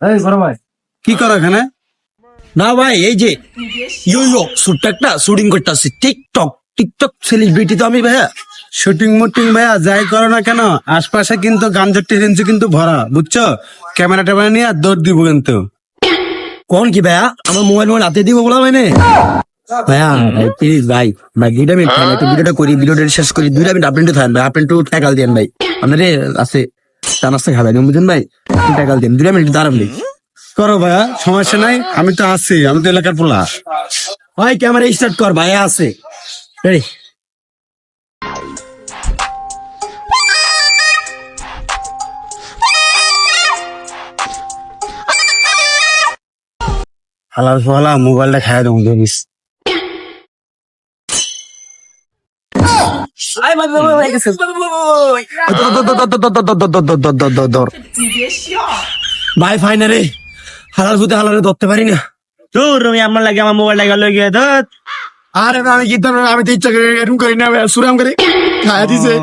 এই বড় ভাই কি করো এখানে? না ভাই এই যে ইয়ো ছোট্ট একটা শুটিং করতেছি টিকটক টিকটক সেলিব্রিটি তো আমি ভাইয়া। শুটিং মুটিং ভাইয়া যাই করো না কেন, আশপাশে কিন্তু গাঞ্জার টেন্সি কিন্তু ভরা, বুঝছো? ক্যামেরা ট্যামেরা নিয়ে দৌড় দিব কিন্তু। কোন কি ভাইয়া আমার মোবাইল হাতে দিব বলা মানে ভাইয়া প্লিজ ভাই ভাই 2 মিনিট থামেন একটু ভিডিওটা করি, ভিডিওটা শেষ করি 2 মিনিট আপনি একটু থামেন ভাই, আপনি একটু ট্যাকাল দেন ভাই, আপনারে আছে চা নাস্তা খাবেন বুঝলেন ভাই, ট্যাকাল দেন 2 মিনিট দাঁড়ান ভাই। করো ভাইয়া, সমস্যা নাই, আমি তো আছি, আমি তো এলাকার পোলা। ভাই ক্যামেরা স্টার্ট কর ভাইয়া আছে রেডি। হালাল ফালা মোবাইলটা খাইয়া দেবো জানিস। ভাই ফাইনালে হালাল ফুতে হালালে ধরতে পারি না। তোর রমি আমার লাগে আমার মোবাইল লাগা লই গিয়ে ধর। আরে আমি কি আমি তো ইচ্ছা করি এরকম করি না, সুরাম করে খাইয়া দিছে।